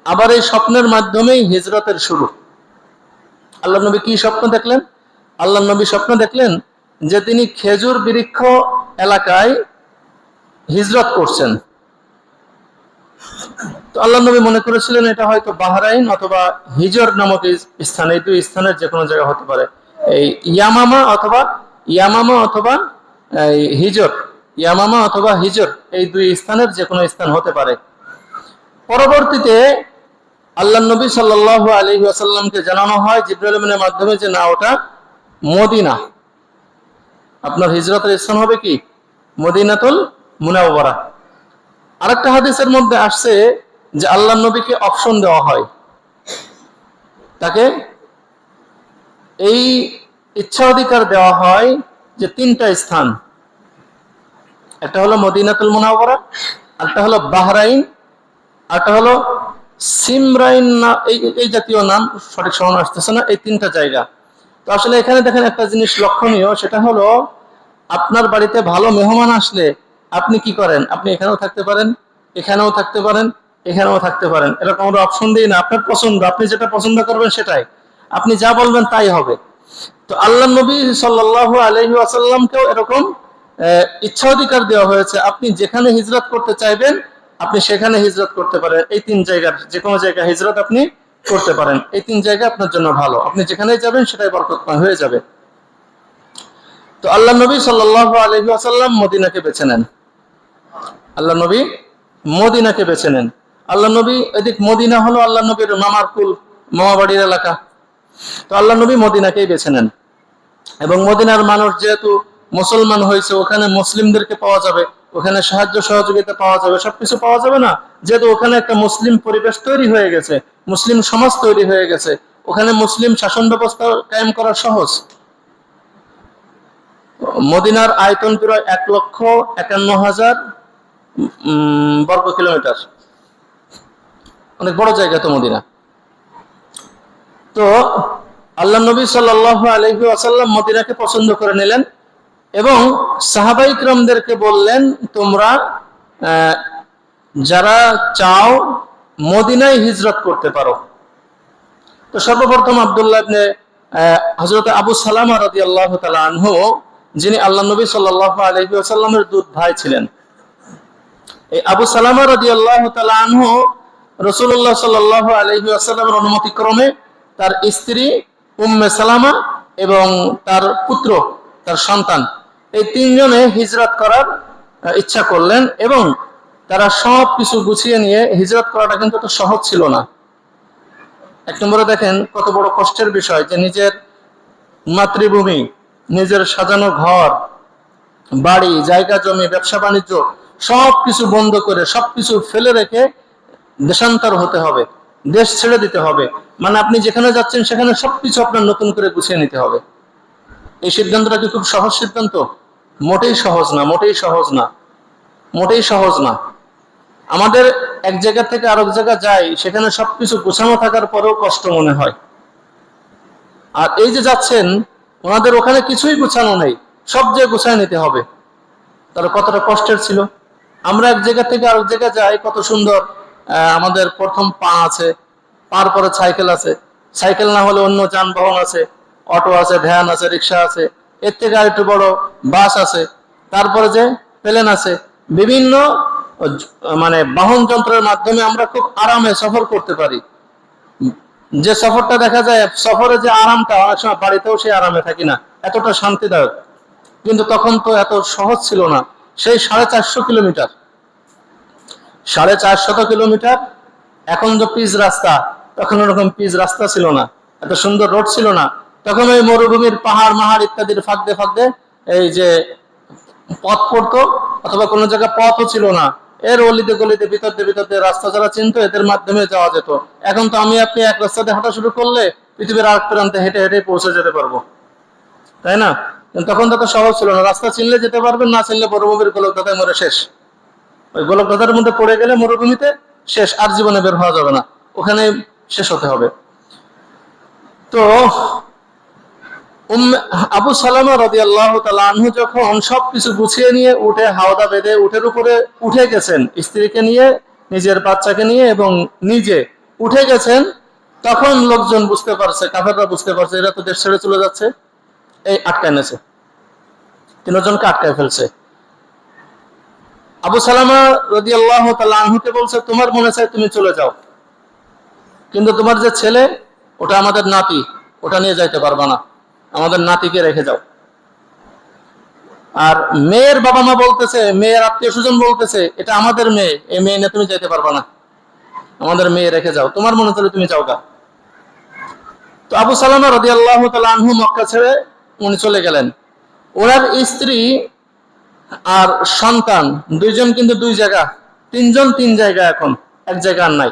আবার এই স্বপ্নের মাধ্যমেই হিজরতের শুরু। আল্লাহ নবী কি স্বপ্ন দেখলেন? আল্লাহ নবী স্বপ্ন দেখলেন যে তিনি খেজুর বৃক্ষ এলাকায় হিজরত করছেন। তো আল্লাহ নবী মনে করেছিলেন এটা হয়তো বাহরাইন অথবা হিজর নামক স্থান, এই দুই স্থানের যে কোনো জায়গা হতে পারে। এই ইয়ামামা অথবা এই হিজর, ইয়ামামা অথবা হিজর, এই দুই স্থানের যে কোনো স্থান হতে পারে। পরবর্তীতে আল্লাহ নবী সাল্লাল্লাহু আলাইহি ওয়াসাল্লামকে জানানো হয় জিবরাইল আমিনের মাধ্যমে যে না, ওটা মদিনা, আপনার হিজরতের স্থান হবে কি মদিনাতুল মুনাওয়ারা। আরেকটা হাদিসের মধ্যে আসছে যে আল্লাহ নবীকে অপশন দেওয়া হয়, তাকে এই ইচ্ছা অধিকার দেওয়া হয় যে তিনটা স্থান, একটা হলো মদিনাতুল মুনাওয়ারা, একটা হলো বাহরাইন, একটা হলো সিমরাইন, না এই জাতীয় নাম সঠিক স্মরণ আসতেছে না, এই তিনটা জায়গা। তো আসলে এখানে দেখেন একটা জিনিস লক্ষণীয়, সেটা হলো আপনার বাড়িতে ভালো মেহমান আসলে আপনি কি করেন, আপনি এখানেও থাকতে পারেন, এখানেও থাকতে পারেন, এখানেও থাকতে পারেন, এরকম আমরা অপশন দিই না। আপনার পছন্দ, আপনি যেটা পছন্দ করবেন সেটাই, আপনি যা বলবেন তাই হবে। তো আল্লাহ নবী সাল্লাল্লাহু আলাইহি ওয়াসাল্লামকেও এরকম ইচ্ছা অধিকার দেওয়া হয়েছে, আপনি যেখানে হিজরত করতে চাইবেন আপনি সেখানে হিজরত করতে পারেন, এই তিন জায়গার যে কোনো জায়গায় হিজরত আপনি করতে পারেন, এই তিন জায়গা আপনার জন্য ভালো, আপনি যেখানেই যাবেন সেটাই বরকতময় হয়ে যাবে। তো আল্লাহ নবী সাল্লাল্লাহু আলাইহি ওয়াসাল্লাম মদিনাকে বেছে নেন, আল্লাহ নবী মদিনাকে বেছে নেন। আল্লাহ নবী, এদিক মদিনা হলো আল্লাহ নবীর মামার কুল, মামা বাড়ির এলাকা। তো আল্লাহ নবী মদিনাকেই বেছে নেন, এবং মদিনার মানুষ যেহেতু মুসলমান হয়েছে, ওখানে মুসলিমদেরকে পাওয়া যাবে, ওখানে সাহায্য সহযোগিতা পাওয়া যাবে, সবকিছু পাওয়া যাবে না, যেহেতু ওখানে একটা মুসলিম পরিবেশ তৈরি হয়ে গেছে, মুসলিম সমাজ তৈরি হয়ে গেছে, ওখানে মুসলিম শাসন ব্যবস্থা কায়েম করা সহজ। মদিনার আয়তন প্রায় 1,51,000 বর্গ কিলোমিটার, অনেক বড় জায়গা তো মদিনা। তো আল্লাহ নবী সাল্লাল্লাহু আলাইহি ওয়াসাল্লাম মদিনাকে পছন্দ করে নিলেন এবং সাহাবায়ে কিরামদেরকে বললেন, তোমরা যারা চাও মদিনায় হিজরত করতে পারো। তো সর্বপ্রথম আব্দুল্লাহ ইবনে হযরত আবু সালামা রাদিয়াল্লাহু তাআলা আনহু, যিনি আল্লাহ নবী সাল্লাল্লাহু আলাইহি ওয়াসাল্লামের দুধ ভাই ছিলেন, এই আবু সালামা রাদিয়াল্লাহু তাআলা আনহু রাসূলুল্লাহ সাল্লাল্লাহু আলাইহি ওয়াসাল্লামের অনুমতি ক্রমে তার স্ত্রী উম্মে সালামা এবং তার পুত্র, তার সন্তান, এই তিনজনে হিজরত করার ইচ্ছা করলেন এবং তারা সব কিছু গুছিয়ে নিয়ে, হিজরত করাটা কিন্তু তো সহজ ছিল না। এক নম্বরে দেখেন কত বড় কষ্টের বিষয় যে নিজের মাতৃভূমি, নিজের সাজানো ঘর বাড়ি, জায়গা জমি, ব্যবসা বাণিজ্য সবকিছু বন্ধ করে, সবকিছু ফেলে রেখে দেশান্তর হতে হবে, দেশ ছেড়ে দিতে হবে, মানে আপনি যেখানে যাচ্ছেন সেখানে সবকিছু আপনার নতুন করে গুছিয়ে নিতে হবে। এই সিদ্ধান্তটা কি খুব সহজ সিদ্ধান্ত? মোটেই সহজ না, মোটেই সহজ না, মোটেই সহজ না। আমাদের এক জায়গা থেকে আরেক জায়গা যাই, সেখানে সবকিছু গোছানো থাকার পরেও কষ্ট মনে হয়। আর এই যে যাচ্ছেন, ওনাদের ওখানে কিছুই গোছানো নেই, সব যে গোছায় নিতে হবে, তাহলে কতটা কষ্টের ছিল। আমরা এক জায়গা থেকে আরেক জায়গা যাই, কত সুন্দর আমাদের প্রথম পা আছে, পার পরে সাইকেল আছে, সাইকেল না হলে অন্য যানবাহন আছে, অটো আছে, ভ্যান আছে, রিক্সা আছে, এর থেকে আর একটু বড় বাস আছে, তারপরে যে প্লেন আছে, বিভিন্ন মানে বাহন যন্ত্রের মাধ্যমে আমরা খুব আরামে সফর করতে পারি। যে সফরটা দেখা যায়, সফরে যে আরামটা, অনেক সময় বাড়িতেও সেই আরামে থাকি না, এতটা শান্তিদায়ক। কিন্তু তখন তো এত সহজ ছিল না। সেই 450 কিলোমিটার, 450 কিলোমিটার, এখন যে পিচ রাস্তা, তখন ওরকম পিচ রাস্তা ছিল না, এত সুন্দর রোড ছিল না। তখন ওই মরুভূমির পাহাড় মাহাড় ইত্যাদির ফাঁকতে ফাঁকতে এই যে পথ পড়তো, অথবা কোনো জায়গায় পথও ছিল না, এর অলিতে গলিতে ভিতরতে ভিতরতে রাস্তা যারা চিনত এদের মাধ্যমে যাওয়া যেত। এখন তো আমি আপনি এক রাস্তাতে হাঁটা শুরু করলে পৃথিবীর আরেক প্রান্তে হেঁটে হেঁটে পৌঁছে যেতে পারবো, তাই না? তখন তো সহজ ছিল না, রাস্তা চিনলে যেতে পারবেন, না চিনলে মরুভূমির গোলকধাঁধায় মরে শেষ। ওই গোলকধাঁধার মধ্যে পড়ে গেলে মরুভূমিতে শেষ, আর জীবনে বের হওয়া যাবে না, ওখানে শেষ হতে হবে। তো আবু সালামা রাদিয়াল্লাহু তাআলা আনহু যখন সবকিছু গুছিয়ে নিয়ে উঠে, হাওদা বেঁধে উঠের উপরে উঠে গেছেন, স্ত্রীকে নিয়ে, নিজের বাচ্চাকে নিয়ে এবং নিজে উঠে গেছেন, তখন লোকজন বুঝতে পারছে, কাফেররা বুঝতে পারছে এরা তো দেশ ছেড়ে চলে যাচ্ছে, এই আটকা এনেছে। তিনজনকে আটকায় ফেলছে। আবু সালামা রাদিয়াল্লাহু তাআলা আনহুকে বলছে, তোমার মনে চায় তুমি চলে যাও, কিন্তু তোমার যে ছেলে ওটা আমাদের নাতি, ওটা নিয়ে যাইতে পারবা না, আমাদের নাতিকে রেখে যাও। আর মেয়ের বাবা মা বলতেছে, মেয়ের আত্মীয় স্বজন বলতেছে, এটা আমাদের মেয়ে, এই মেয়ে নিয়ে তুমি যেতে পারবা না, আমাদের মেয়ে রেখে যাও, তোমার মনে চলে তুমি যাও গা। তো আবু সালামা রাদিয়াল্লাহু তাআলা আনহু মক্কা ছেড়ে উনি চলে গেলেন। ওনার স্ত্রী আর সন্তান দুইজন কিন্তু দুই জায়গা, তিনজন তিন জায়গা, এখন এক জায়গা আর নাই।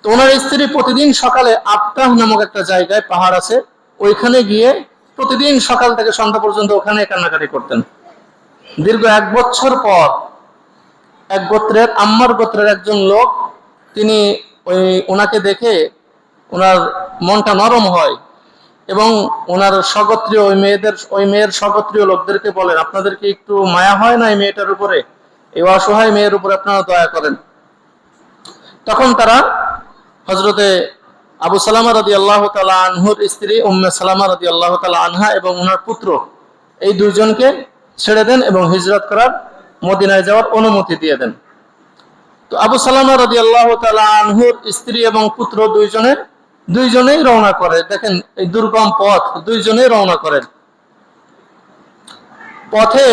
তো ওনার স্ত্রী প্রতিদিন সকালে আবতাহ নামক একটা জায়গায় পাহাড় আছে, ওইখানে গিয়ে প্রতিদিন সকাল থেকে সন্ধ্যা পর্যন্ত ওখানে কান্নাকাটি করতেন। দীর্ঘ 1 বছর পর এক গোত্রের, আম্মার গোত্রের একজন লোক, তিনি ওনাকে দেখে ওনার মনটা নরম হয় এবং ওনার স্বগোত্রীয় ওই মেয়ের স্বগোত্রীয় লোকদেরকে বলেন, আপনাদেরকে একটু মায়া হয় না এই মেয়েটার উপরে, এই অসহায় মেয়ের উপরে আপনারা দয়া করেন। তখন তারা হযরতে আবু সালামা রাদিয়াল্লাহু তাআলা আনহুর স্ত্রী উম্মে সালামা রাদিয়াল্লাহু তাআলা আনহা এবং ওনার পুত্র, এই দুইজনকে ছেড়ে দেন এবং হিজরত করার, মদিনায় যাওয়ার অনুমতি দিয়ে দেন। তো আবু সালামা রাদিয়াল্লাহু তাআলা আনহুর স্ত্রী এবং পুত্র দুইজনেই রওনা করে। দেখেন এই দুর্গম পথ, দুইজনেই রওনা করেন। পথে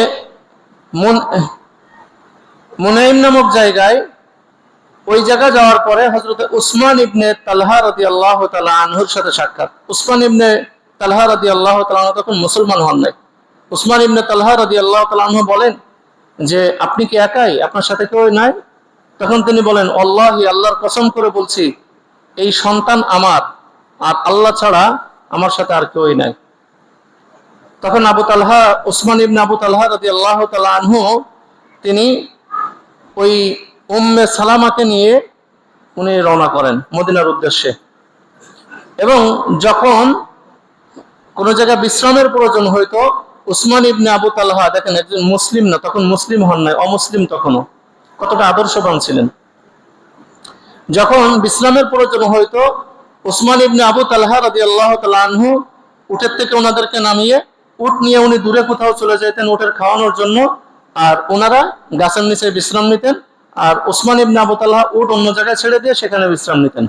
মুনাইম নামক জায়গায়, ওই জায়গা যাওয়ার পরে হযরত উসমান ইবনে তালহা রাদিয়াল্লাহু তাআলা আনহুর সাথে সাক্ষাৎ। উসমান ইবনে তালহা রাদিয়াল্লাহু তাআলা আনহু তখন মুসলমান হন নাই। উসমান ইবনে তালহা রাদিয়াল্লাহু তাআলা আনহু বলেন যে, আপনি কি একাই, আপনার সাথে কেউ নাই? তখন তিনি বলেন, আল্লাহি, আল্লাহর কসম করে বলছি, এই সন্তান আমার, আর আল্লাহ ছাড়া আমার সাথে আর কেউই নাই। তখন আবু তালহা, উসমান ইবনে আবু তালহা রাদিয়াল্লাহু তাআলা আনহু, তিনি ওই উম্মে সালামাকে নিয়ে উনি রওনা করেন মদিনার উদ্দেশ্যে। এবং যখন কোন জায়গায় বিশ্রামের প্রয়োজন হইতো, উসমান ইবনে আবু তালহা, দেখেন একজন মুসলিম না, তখন মুসলিম হন নাই, অমুসলিম তখনও, কতটা আদর্শবান ছিলেন। যখন বিশ্রামের প্রয়োজন হইতো, উসমান ইবনে আবু তালহা রাদিয়াল্লাহু তাআলা আনহু উটের থেকে ওনাদেরকে নামিয়ে উট নিয়ে উনি দূরে কোথাও চলে যেতেন উটের খাওয়ানোর জন্য, আর ওনারা গাছের নিচে বিশ্রাম নিতেন, আর উসমান ইবনে আবু তালহা উট অন্য জায়গায় ছেড়ে দিয়ে সেখানে বিশ্রাম নিতেন।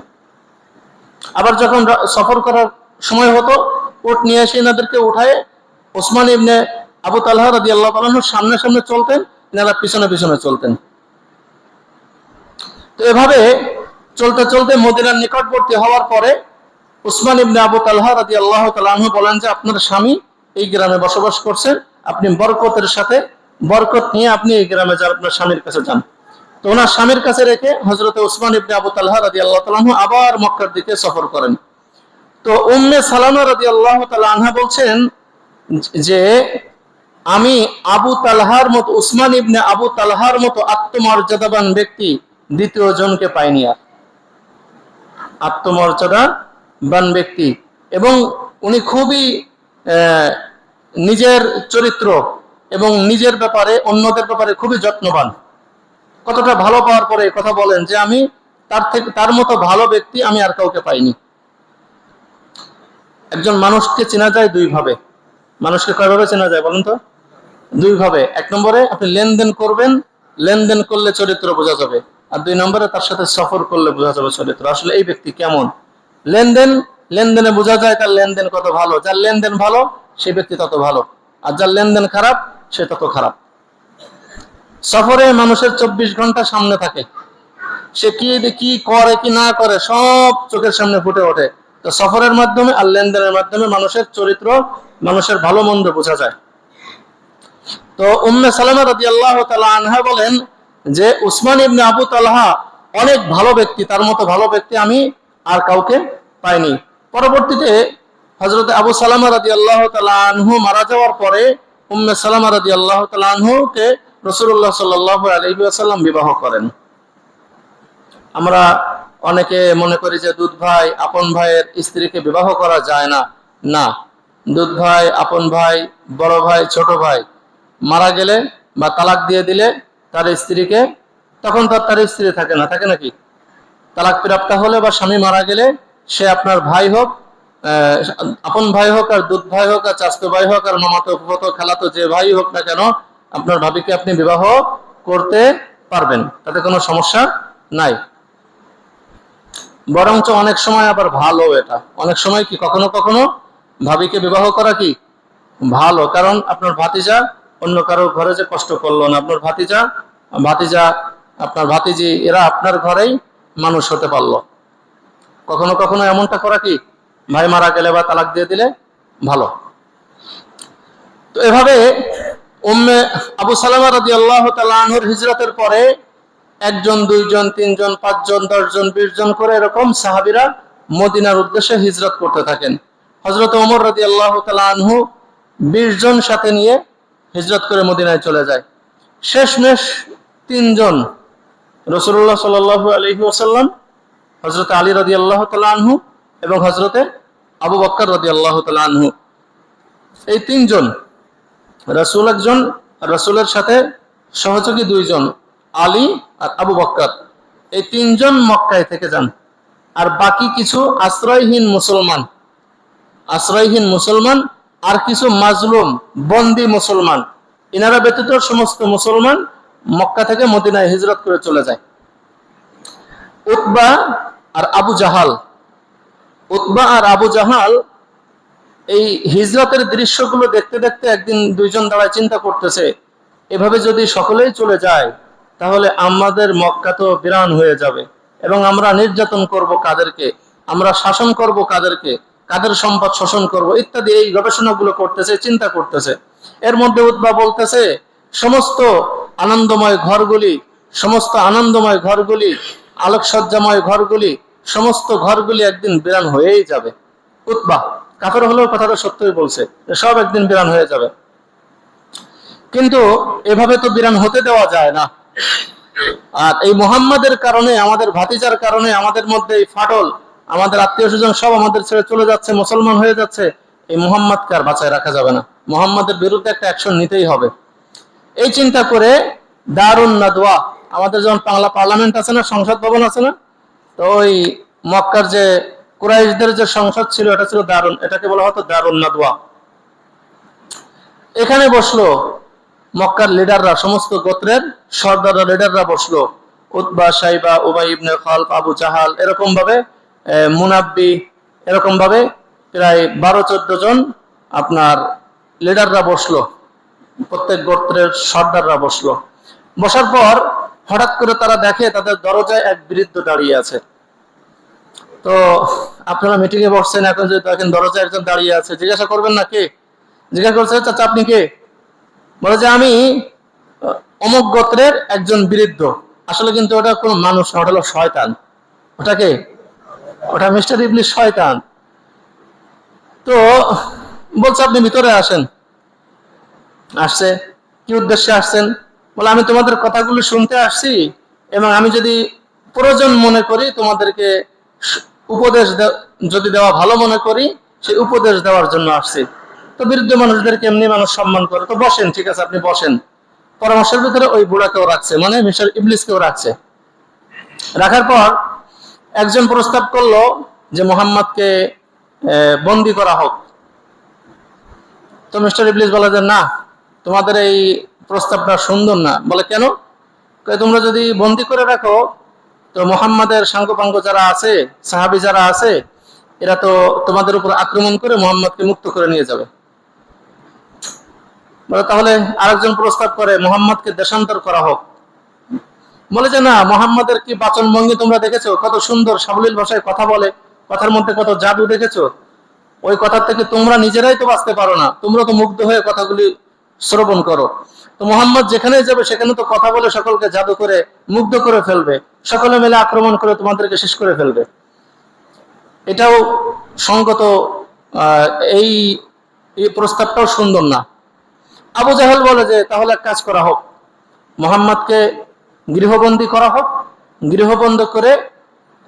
আবার যখন সফর করার সময় হতো, উট নিয়ে এসে এনাদেরকে উঠায় উসমান ইবনে আবু তালহা রাদিয়াল্লাহু তাআলা আনহু সামনে সামনে চলতেন, এনারা পিছনে পিছনে চলতেন। তো এভাবে চলতে চলতে মদিনার নিকটবর্তী হওয়ার পরে উসমান ইবনে আবু তালহা রাদিয়াল্লাহু তাআলা আনহু বলেন যে, আপনার স্বামী এই গ্রামে বসবাস করছেন, আপনি বরকতের সাথে, বরকত নিয়ে আপনি এই গ্রামে যান, আপনার স্বামীর কাছে যান। তো ওনার স্বামীর কাছে রেখে হযরতে উসমান ইবনে আবু তালহা রাদিয়াল্লাহু তাআলা আনহু আবার মক্কার দিকে সফর করেন। তো উম্মে সালামা রাদিয়াল্লাহু তাআলা আনহা বলছেন যে, আমি আবু তালহার মতো, উসমান ইবনে আবু তালহার মতো আত্মমর্যাদাবান ব্যক্তি দ্বিতীয় জনকে পাইনি। আর আত্মমর্যাদাবান ব্যক্তি, এবং উনি খুবই নিজের চরিত্র এবং নিজের ব্যাপারে, অন্যদের ব্যাপারে খুবই যত্নবান। কতটা ভালো পাওয়ার পরে কথা বলেন যে, আমি তার মতো ভালো ব্যক্তি আমি আর কাউকে পাইনি। একজন মানুষকে চেনা যায় দুই ভাবে। মানুষকে কয়ভাবে চেনা যায় বলেন তো? দুই ভাবে। এক নম্বরে আপনি লেনদেন করবেন, লেনদেন করলে চরিত্র বোঝা যাবে। আর 2 নম্বরে তার সাথে সফর করলে বোঝা যাবে চরিত্র, আসলে এই ব্যক্তি কেমন। লেনদেনে বোঝা যায় তার লেনদেন কত ভালো। যার লেনদেন ভালো সেই ব্যক্তি তত ভালো, আর যার লেনদেন খারাপ সে তত খারাপ। সফরে মানুষের 24 ঘন্টা সামনে থাকে, সে কি করে কি না করে সব চোখের সামনে ফুটে ওঠে। তো সফরের মাধ্যমে আর লেনদেনের মাধ্যমে মানুষের চরিত্র, মানুষের ভালো মন্দ বোঝা যায়। তো উম্মে সালামা রাদিয়াল্লাহু তাআলা আনহা বলেন যে, উসমান ইবনে আবু তালহা অনেক ভালো ব্যক্তি, তার মতো ভালো ব্যক্তি আমি আর কাউকে পাইনি। পরবর্তীতে হযরত আবু সালামা রাদিয়াল্লাহু তাআলা আনহু মারা যাওয়ার পরে উম্মে সালামা রাদিয়াল্লাহু তাআলা আনহুকে রাসূলুল্লাহ সাল্লাল্লাহু আলাইহি ওয়াসাল্লাম বিবাহ করেন। আমরা অনেকে মনে করি যে দুধ ভাই, আপন ভাইয়ের স্ত্রীকে বিবাহ করা যায় না। না, দুধ ভাই, আপন ভাই, বড় ভাই, ছোট ভাই মারা গেলে বা তালাক দিয়ে দিলে তার স্ত্রীকে, তখন তার স্ত্রী থাকে না, থাকে নাকি? তালাক প্রাপ্ত হলে বা স্বামী মারা গেলে সে আপনার ভাই হোক আপন ভাই হোক আর দুধ ভাই হোক আর চাস্তো ভাই হোক আর মামাতো ফুফাতো খালাতো যে ভাই হোক না কেন, আপনার ভাবিকে আপনি বিবাহ করতে পারবেন, তাতে কোনো সমস্যা নাই। বরঞ্চ অনেক সময় আবার ভালো, এটা অনেক সময় কি কখনো কখনো ভাবিকে বিবাহ করা কি ভালো, কারণ আপনার ভাতিজা অন্য কারো ঘরে যে কষ্ট করলো না, আপনার ভাতিজা ভাতিজা আপনার ভাতিজি এরা আপনার ঘরেই মানুষ হতে পারলো। কখনো কখনো এমনটা করা কি ভাই মারা গেলে বা তালাক দিয়ে দিলে ভালো। তো এভাবে উম্মে আবু সালামা রাদিয়াল্লাহু তাআলা আনহুর হিজরতের পরে একজন, দুইজন, তিনজন, পাঁচজন, 10 জন, 20 জন করে এরকম সাহাবীরা মদিনার উদ্দেশ্যে হিজরত করতে থাকেন। হযরত ওমর রাদিয়াল্লাহু তাআলা আনহু 20 জন সাথে নিয়ে হিজরত করে মদিনায় চলে যায়। শেষমেশ 3 জন, রাসূলুল্লাহ সাল্লাল্লাহু আলাইহি ওয়াসাল্লাম, হযরত আলী রাদিয়াল্লাহু তাআলা আনহু এবং হযরতে আবু বকর রাদিয়াল্লাহু তাআলা আনহু, এই 3 জন, রাসূল একজন, রাসূলের সাথে সহযোগী 2 জন, আলী আর আবু বকর, এই 3 জন মক্কায় থেকে যান। আর বাকি কিছু আশ্রয়হীন মুসলমান আর কিছু মাজলুম বন্দী মুসলমান, ইনারা ব্যতীত সমস্ত মুসলমান মক্কা থেকে মদিনায় হিজরত করে চলে যায়। উতবা আর আবু জাহাল এই হিজরতের দৃশ্যগুলো দেখতে দেখতে একদিন 2 জন দাঁড়ায় চিন্তা করতেছে, এভাবে যদি সকলেই চলে যায় তাহলে আমাদের মক্কা তো বিরান হয়ে যাবে, এবং আমরা নির্যাতন করব কাদেরকে, আমরা শাসন করব কাদেরকে, কাদের সম্পদ শোষণ করব ইত্যাদি, এই গবেষণাগুলো করতেছে, চিন্তা করতেছে। এর মধ্যে উতবা বলতেছে, সমস্ত আনন্দময় ঘরগুলি, আলোকসজ্জাময় ঘরগুলি, সমস্ত ঘরগুলি একদিন বিরান হয়েই যাবে। উতবা কাফের হলেও কথাটা সত্যই বলছে, সব একদিন বিরান হয়ে যাবে। কিন্তু এভাবে তো বিরান হতে দেওয়া যায় না। আর এই মুহাম্মাদের কারণে, আমাদের ভাতিজার কারণে আমাদের মধ্যে এই ফাটল, আমাদের আত্মীয় স্বজন সব আমাদের ছেড়ে চলে যাচ্ছে, মুসলমান হয়ে যাচ্ছে, এই মুহাম্মাদকে আর বাঁচায় রাখা যাবে না, মুহাম্মাদের বিরুদ্ধে একটা অ্যাকশন নিতেই হবে। এই চিন্তা করে দারুন নাদওয়া, আমাদের যখন বাংলা পার্লামেন্ট আছে না, সংসদ ভবন আছে না, তো ওই মক্কার যে কুরাইশদের যে সংসদ ছিল, এটা ছিল দারুন, এটাকে বলা হতো দারুন নাদওয়া। এখানে বসলো মক্কার লিডাররা, সমস্ত গোত্রের সর্দাররা, লিডাররা বসলো, উতবা, সাইবা, উবাই ইবনে খালফ, আবু জাহাল, এরকম ভাবে মুনাব্বি, এরকম ভাবে প্রায় 12-14 জন আপনার লিডাররা বসলো, প্রত্যেক গোত্রের সর্দাররা বসলো। বসার পর হঠাৎ করে তারা দেখে তাদের দরজায় এক বৃদ্ধ দাঁড়িয়ে আছে। তো আপনারা মিটিং এ বসছেন, এখন যদি দেখেন দরজায় একজন দাঁড়িয়ে আছে, জিজ্ঞাসা করবেন না কে? জিজ্ঞাসা করছে, চাচা আপনি কে? বলে যে আমি অমুক গোত্রের একজন বৃদ্ধ। আসলে কিন্তু ওটা কোনো মানুষ না, ওটা হলো শয়তান। ওটাকে ওটা মিস্টার ইবলিস, শয়তান। তো বলছে আপনি ভিতরে আসেন। আসছে, কি উদ্দেশ্যে আসছেন? বলে আমি তোমাদের কথাগুলো শুনতে আসছি, এবং আমি যদি প্রয়োজন মনে করি, তোমাদেরকে উপদেশ যদি দেওয়া ভালো মনে করি, সেই উপদেশ দেওয়ার জন্য আসছি। তো বৃদ্ধ মানুষদেরকে এমনি মানুষ সম্মান করে, তো বসেন, ঠিক আছে আপনি বসেন। পরামর্শের ভিতরে ওই বুড়াকেও রাখছে, মানে মিস্টার ইবলিসকেও রাখছে। রাখার পর একজন প্রস্তাব করলো যে মুহাম্মদকে বন্দী করা হোক। তো মিস্টার ইবলিস বলে যে না, তোমাদের এই প্রস্তাবটা সুন্দর না। বলে কেন? তোমরা যদি বন্দী করে রাখো, তো মুহাম্মাদের সাঙ্গপাঙ্গ যারা আছে, সাহাবী যারা আছে, এরা তো তোমাদের উপর আক্রমণ করে মুহাম্মদকে মুক্ত করে নিয়ে যাবে। বলে তাহলে আরেকজন প্রস্তাব করে মুহাম্মদকে দেশান্তর করা হোক। বলে যে না, মুহাম্মদের কি বাচন ভঙ্গি তোমরা দেখেছো, কত সুন্দর সাবলীল ভাষায় কথা বলে, কথার মধ্যে কত জাদু দেখেছো, ওই কথার থেকে তোমরা নিজেরাই তো বাঁচতে পারো না, তোমরা তো মুগ্ধ হয়ে কথাগুলি শ্রবণ করো। তো মুহাম্মদ যেখানে যাবে সেখানে তো কথা বলে সকলকে জাদু করে মুগ্ধ করে ফেলবে, সকলে মিলে আক্রমণ করে তোমাদেরকে শেষ করে ফেলবে। এটাও সঙ্গত, এই প্রস্তাবটাও সুন্দর না। আবু জাহেল বলে যে তাহলে এক কাজ করা হোক, মুহাম্মদকে গৃহবন্দী করা হোক, গৃহবন্ধ করে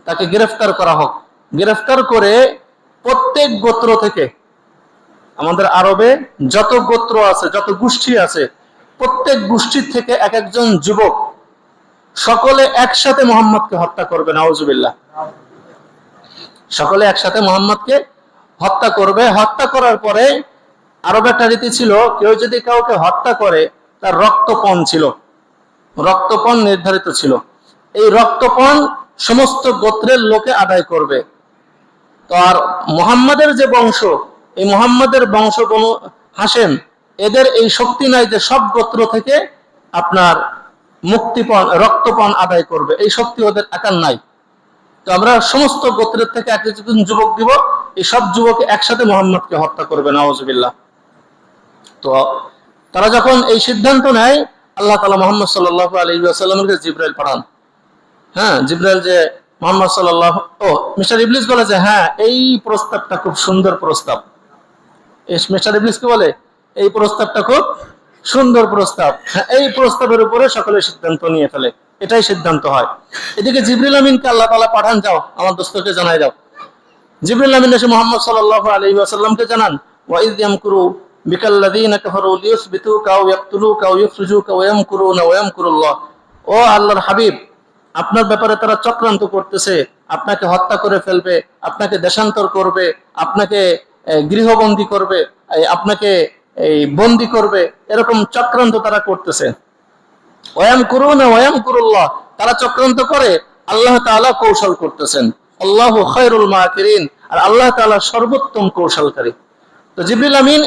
তাকে গ্রেফতার করা হোক। গ্রেফতার করে প্রত্যেক গোত্র থেকে, আমাদের আরবে যত গোত্র আছে, যত গোষ্ঠী আছে, প্রত্যেক গোষ্ঠীর থেকে এক একজন যুবক, সকলে একসাথে মুহাম্মদকে হত্যা করবে। নাউজুবিল্লাহ। সকলে একসাথে মুহাম্মদকে হত্যা করবে। হত্যা করার পরে আরব একটা রীতি ছিল, কেউ যদি কাউকে হত্যা করে তার রক্তপণ ছিল, রক্তপণ নির্ধারিত ছিল। এই রক্তপণ সমস্ত গোত্রের লোকে আদায় করবে। তো আর মুহাম্মাদের যে বংশ, এই মুহাম্মাদের বংশ বনু হাশেম, এদের এই শক্তি নাই যে সব গোত্র থেকে আপনার মুক্তিপণ রক্তপণ আদায় করবে, এই শক্তি ওদের একার নাই। তো আমরা সমস্ত গোত্রের থেকে একজন যুবক দিব, এই সব যুবক একসাথে মুহাম্মদকে হত্যা করবে, নাউজুবিল্লাহ। তো তারা যখন এই সিদ্ধান্ত নেয়, আল্লাহ তাআলা মুহাম্মদ সাল্লাল্লাহু আলাইহি ওয়াসাল্লামকে জিবরাইল পাঠান। হ্যাঁ, জিবরাইল যে মুহাম্মদ সাল্লাল্লাহু, মিস্টার ইবলিস বলে যে হ্যাঁ এই প্রস্তাবটা খুব সুন্দর প্রস্তাব। মিস্টার ইবলিস কি বলে? এই প্রস্তাবটা খুব সুন্দর প্রস্তাব। হ্যাঁ, এই প্রস্তাবের উপরে সকলে সিদ্ধান্ত নিয়ে ফেলে, এটাই সিদ্ধান্ত হয়। এদিকে জিবরিল আমিনকে আল্লাহ তাআলা পাঠান, যাও আমার দোস্তকে জানাই দাও। জিবরিল আমিন এসে মুহাম্মদ সাল্লাল্লাহু আলাইহি ওয়াসাল্লামকে জানান, ওয়া ইয ইয়ামকুরু বিকাল্লাযীনা কাফারু লিয়ুসবিতুকা আও ইয়াকতুলুকা আও ইখরিজুকা ওয়া ইয়ামকুরুনা ওয়া ইয়ামকুরুল্লাহ। ও আল্লাহর হাবিব, আপনার ব্যাপারে তারা চক্রান্ত করতেছে, আপনাকে হত্যা করে ফেলবে, আপনাকে দেশান্তর করবে, আপনাকে গৃহবন্দী করবে, আপনাকে এই বন্দী করবে, এরকম চক্রান্ত তারা করতেছে। ওয়ায়ামকুরুনা ওয়ায়ামকুরুল্লাহ, তারা চক্রান্ত করে, আল্লাহ তাআলা কৌশল করতেছেন। আল্লাহু খায়রুল মাকিরিন, আর আল্লাহ তাআলা সর্বোত্তম কৌশলকারী। তো জিবরিল আমিন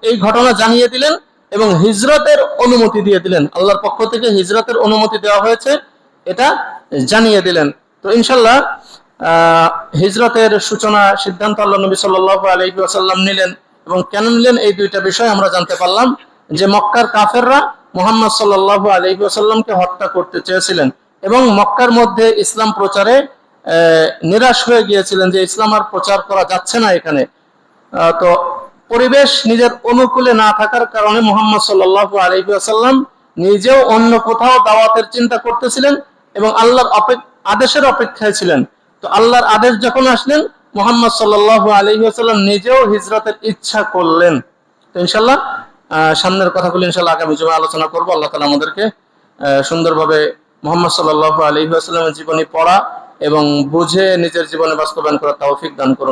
এই ঘটনা জানিয়ে দিলেন এবং হিজরতের অনুমতি দিয়ে দিলেন। আল্লাহর পক্ষ থেকে হিজরতের অনুমতি দেওয়া হয়েছে, এটা জানিয়ে দিলেন। তো ইনশাআল্লাহ হিজরতের সূচনা সিদ্ধান্ত আল্লাহ নবী সাল্লাল্লাহু আলাইহি ওয়াসাল্লাম নিলেন। এবং কেন নিলেন এই দুইটা বিষয় আমরা জানতে পারলাম। যে মক্কার কাফেররা মুহাম্মদ সাল্লাল্লাহু আলাইহি ওয়াসাল্লামকে হত্যা করতে চেয়েছিলেন এবং মক্কার মধ্যে ইসলাম প্রচারে নিরাশ হয়ে গিয়েছিলেন যে ইসলাম আর প্রচার করা যাচ্ছে না এখানে। তো পরিবেশ নিজের অনুকূলে না থাকার কারণে মুহাম্মদ সাল্লাল্লাহু আলাইহি ওয়াসাল্লাম নিজেও অন্য কোথাও দাওয়াতের চিন্তা করতেছিলেন এবং আল্লাহর আদেশের অপেক্ষায় ছিলেন। তো আল্লাহর আদেশ যখন আসলেন, মুহাম্মদ সাল্লাল্লাহু আলাইহি ওয়াসাল্লাম নিজেও হিজরতের ইচ্ছা করলেন। তো ইনশাআল্লাহ সামনের কথাগুলো ইনশাআল্লাহ আগামী জুমায় আলোচনা করব। আল্লাহ তাআলা আমাদেরকে সুন্দরভাবে মুহাম্মদ সাল্লাল্লাহু আলাইহি ওয়াসাল্লামের জীবনী পড়া এবং বুঝে নিজের জীবনে বাস্তবায়ন করার তৌফিক দান করুন।